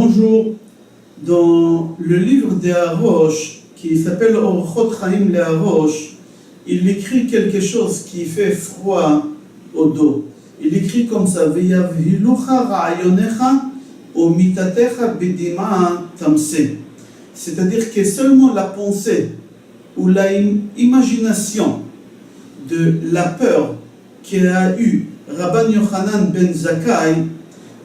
Bonjour. Dans le livre des Harosh, qui s'appelle Orchot Chaim les Harosh, il écrit quelque chose qui fait froid au dos. Il écrit comme ça: Veyavhilucha ra'ayonecha o mitatecha bedima tamse. C'est-à-dire que seulement la pensée ou l'imagination de la peur qu'il a eu Rabban Yochanan ben Zakkai,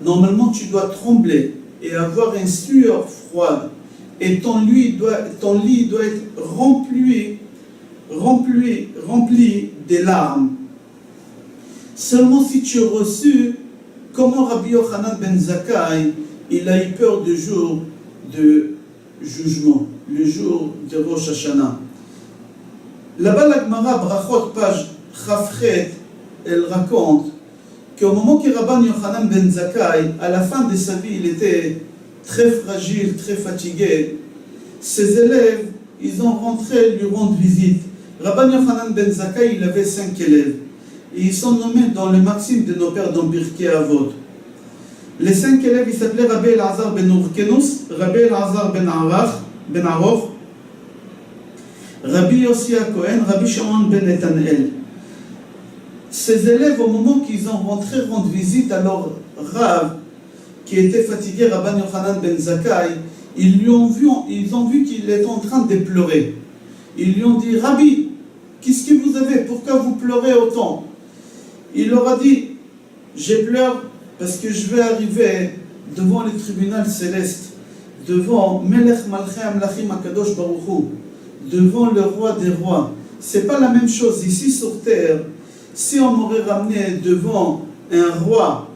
normalement tu dois trembler et avoir une sueur froide, et ton lit doit être rempli des larmes. Seulement si tu as reçu comment Rabbi Yochanan ben Zakkai, il a eu peur du jour de jugement, le jour de Rosh Hashanah. Là-bas, la Gemara Brachot, page Chafret, elle raconte qu'au moment que Rabban Yochanan ben Zakkai, à la fin de sa vie, il était très fragile, très fatigué, ses élèves, ils ont rentré lui rendre visite. Rabban Yochanan ben Zakkai, il avait 5 élèves. Et ils sont nommés dans le maxime de nos pères dans Pirkei Avot. Les 5 élèves, ils s'appelaient Rabbi Elazar ben Urkenus, Rabbi Elazar ben Aroch, Rabbi Yossi Cohen, Rabbi Shimon ben Netanel. Ces élèves, au moment qu'ils ont rentré rendre visite à leur Rav, qui était fatigué, Rabban Yochanan ben Zakkai, ils ont vu qu'il était en train de pleurer. Ils lui ont dit: Rabbi, qu'est-ce que vous avez? Pourquoi vous pleurez autant? Il leur a dit: je pleure parce que je vais arriver devant le tribunal céleste, devant Melech Malchei Amlachim Akadosh Baruch Hu, devant le roi des rois. C'est pas la même chose ici sur terre. Si on m'aurait ramené devant un roi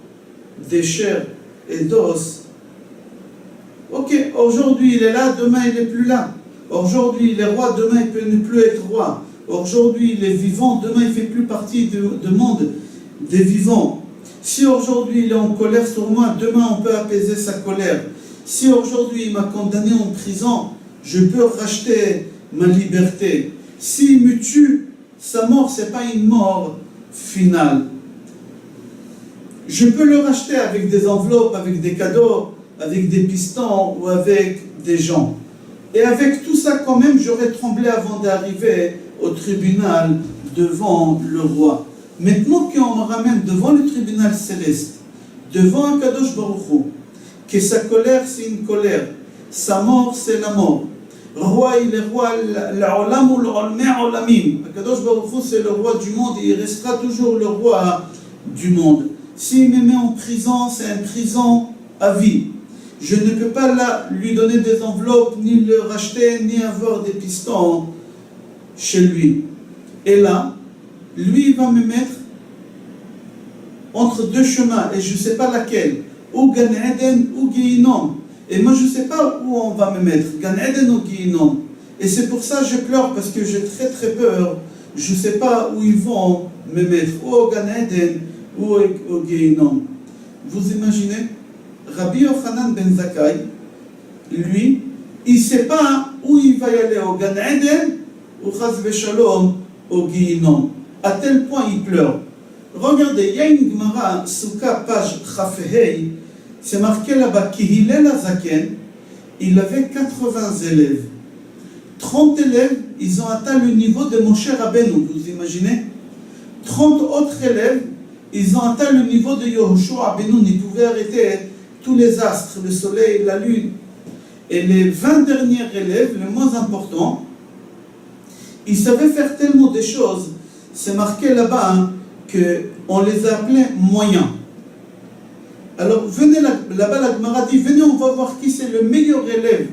des chairs et d'os, ok, aujourd'hui il est là, demain il n'est plus là. Aujourd'hui il est roi, demain il peut ne plus être roi. Aujourd'hui il est vivant, demain il ne fait plus partie du monde des vivants. Si aujourd'hui il est en colère sur moi, demain on peut apaiser sa colère. Si aujourd'hui il m'a condamné en prison, je peux racheter ma liberté. S'il me tue, sa mort, ce n'est pas une mort finale. Je peux le racheter avec des enveloppes, avec des cadeaux, avec des pistons ou avec des gens. Et avec tout ça, quand même, j'aurais tremblé avant d'arriver au tribunal devant le roi. Maintenant qu'on me ramène devant le tribunal céleste, devant un Kadosh Baruch Hu, que sa colère c'est une colère, sa mort c'est la mort. Roi, il est roi, l'olam ou l'olmé olamim. Kadosh Baruch Hu c'est le roi du monde et il restera toujours le roi du monde. S'il me met en prison, c'est une prison à vie. Je ne peux pas là lui donner des enveloppes, ni le racheter, ni avoir des pistons chez lui. Et là, lui, il va me mettre entre deux chemins, et je ne sais pas laquelle, ou Gan Eden ou Gehinom. Et moi, je ne sais pas où on va me mettre, Gan Eden ou Gehinom. Et c'est pour ça que je pleure, parce que j'ai très très peur. Je ne sais pas où ils vont me mettre, ou au Gan Eden ou au Gehinom. Vous imaginez, Rabbi Yochanan ben Zakkai, lui, il ne sait pas où il va y aller, au Gan Eden ou Chas v'Shalom au Gehinom. À tel point il pleure. Regardez, il y a une Gemara, Souka, page Chafehei, c'est marqué là-bas, Kihilel Azaken, il avait 80 élèves. 30 élèves, ils ont atteint le niveau de Moshe Rabbeinu, vous imaginez? 30 autres élèves, ils ont atteint le niveau de Yehoshua Rabbeinu, ils pouvaient arrêter tous les astres, le soleil, la lune. Et les 20 derniers élèves, les moins importants, ils savaient faire tellement de choses. C'est marqué là-bas hein, qu'on les appelait moyens. Alors venez là-bas, la Gemara dit: venez, on va voir qui c'est le meilleur élève.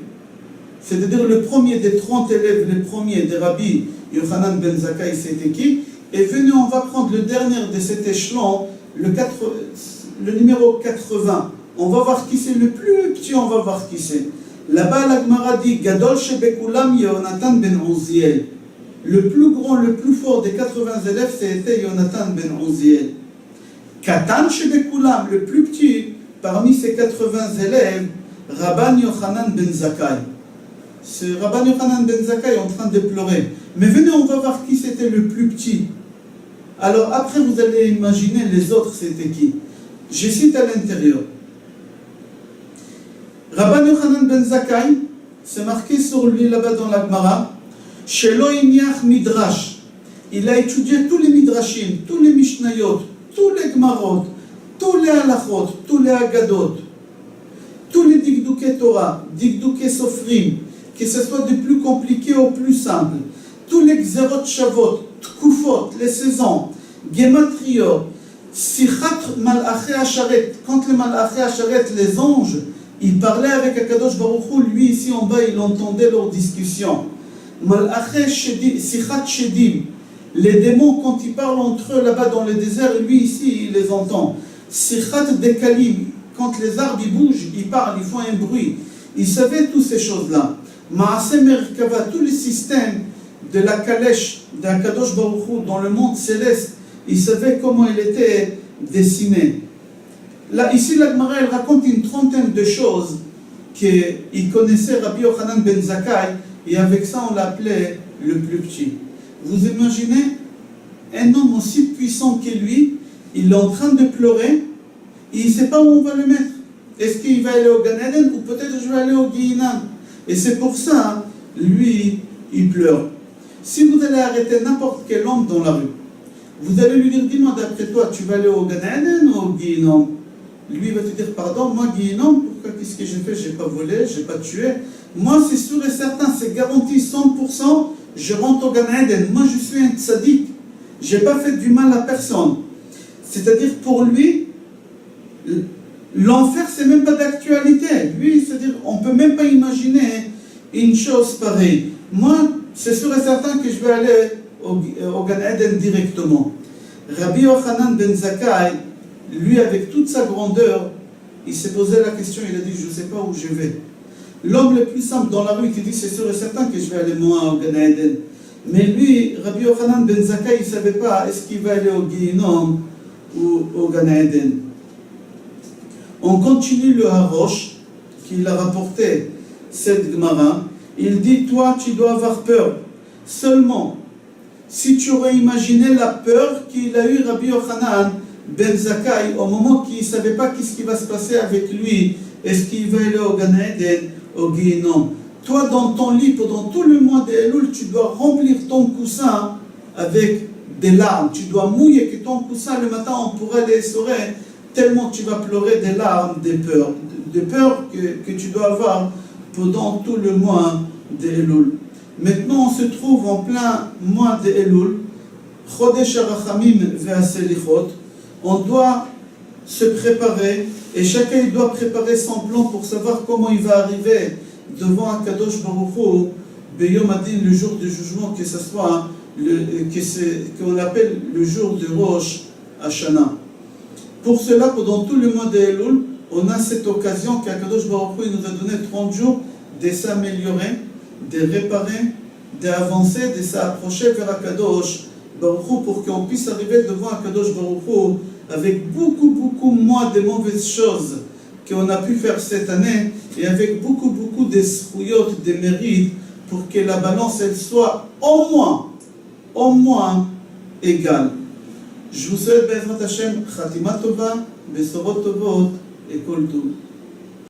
C'est-à-dire le premier des 30 élèves, le premier des Rabbi Yochanan ben Zakkai, c'était qui? Et venez, on va prendre le dernier de cet échelon, le numéro 80. On va voir qui c'est le plus petit, on va voir qui c'est. Là-bas, la Gemara dit: Gadol shebekulam Yonatan ben Uziel. Le plus grand, le plus fort des 80 élèves, c'était Yonatan ben Uziel. Katan shebekulam, le plus petit, parmi ces 80 élèves, Rabban Yochanan ben Zakkai. C'est Rabban Yochanan ben Zakkai en train de pleurer. Mais venez, on va voir qui c'était le plus petit. Alors après, vous allez imaginer les autres, c'était qui? Je cite à l'intérieur. Rabban Yochanan ben Zakkai, c'est marqué sur lui là-bas dans la Gemara, Shelo Iniach Midrash. Il a étudié tous les Midrashim, tous les Mishnayot, tous les Gemarot, tous les Halachot, tous les Agadot, tous les Dikdouké Torah, Dikdouké Sofrim, que ce soit du plus compliqué au plus simple, tous les Xerot Shavot, Tkufot, les saisons, Gematriot, Sichat Malaché Asharet, quand les Malaché Asharet, les anges, ils parlaient avec Akadosh Baruch Hu, lui ici en bas, il entendait leur discussion. Malaché Sichat Shedim, les démons quand ils parlent entre eux là-bas dans le désert, lui ici il les entend. Sichat Dekalim, quand les arbres ils bougent, ils parlent, ils font un bruit. Il savait toutes ces choses-là. Maaseh Merkava, tous les systèmes de la calèche d'Akadosh Baruch Hu dans le monde céleste, il savait comment il était dessiné. Là, ici, la Gemara, elle raconte une trentaine de choses qu'il connaissait Rabbi Yochanan ben Zakkai, et avec ça, on l'appelait le plus petit. Vous imaginez un homme aussi puissant que lui, il est en train de pleurer, et il ne sait pas où on va le mettre. Est-ce qu'il va aller au Gan Eden ou peut-être je vais aller au Guinam? Et c'est pour ça, lui, il pleure. Si vous allez arrêter n'importe quel homme dans la rue, vous allez lui dire, dis-moi d'après toi, tu vas aller au Gan Eden ou au Guinam? Lui va te dire, pardon, moi Guinam, pourquoi, qu'est-ce que j'ai fait? Je n'ai pas volé, je n'ai pas tué. Moi, c'est sûr et certain, c'est garanti 100%, je rentre au Gan Eden. Moi, je suis un tzaddik. Je n'ai pas fait du mal à personne. C'est-à-dire, pour lui, l'enfer, c'est même pas d'actualité. Lui, c'est-à-dire, on ne peut même pas imaginer une chose pareille. Moi, c'est sûr et certain que je vais aller au Gan Eden directement. Rabbi Yochanan ben Zakkai, lui, avec toute sa grandeur, il s'est posé la question, il a dit, je ne sais pas où je vais. L'homme le plus simple dans la rue qui dit, c'est sûr et certain que je vais aller moi au Gan Eden. Mais lui, Rabbi Yochanan ben Zakkai, il ne savait pas, est-ce qu'il va aller au Guinom ou au Gan Eden. On continue le Harosh, qu'il a rapporté cette Gemara. Il dit, toi, tu dois avoir peur. Seulement, si tu aurais imaginé la peur qu'il a eu Rabbi Yochanan ben Zakkai au moment qu'il ne savait pas qu'est-ce qui va se passer avec lui, est-ce qu'il va aller au Gan Eden, au Guinom. Toi, dans ton lit, pendant tout le mois de Elul, tu dois remplir ton coussin avec des larmes. Tu dois mouiller que ton coussin, le matin, on pourrait l'essorer, tellement tu vas pleurer des larmes, des peurs que tu dois avoir pendant tout le mois de Elul. Maintenant, on se trouve en plein mois de Elul, Chodesh HaRachamim ve'Aselichot. On doit se préparer, et chacun doit préparer son plan pour savoir comment il va arriver devant Akadosh Baruch Hu, Beyom Adin, le jour du jugement, que ce soit qu'on appelle le jour de Rosh Hashanah. Pour cela, pendant tout le mois de Elul, on a cette occasion qu'Akadosh Baruch Hu nous a donné 30 jours de s'améliorer, de réparer, d'avancer, de s'approcher vers Akadosh Baruch Hu pour qu'on puisse arriver devant Akadosh Baruch Hu avec beaucoup moins de mauvaises choses qu'on a pu faire cette année et avec beaucoup de zchuyot, de mérites pour que la balance elle soit au moins égale. Je vous souhaite Bezrat Hashem Khatima Tova, Besorot Tovot et Kol Tov.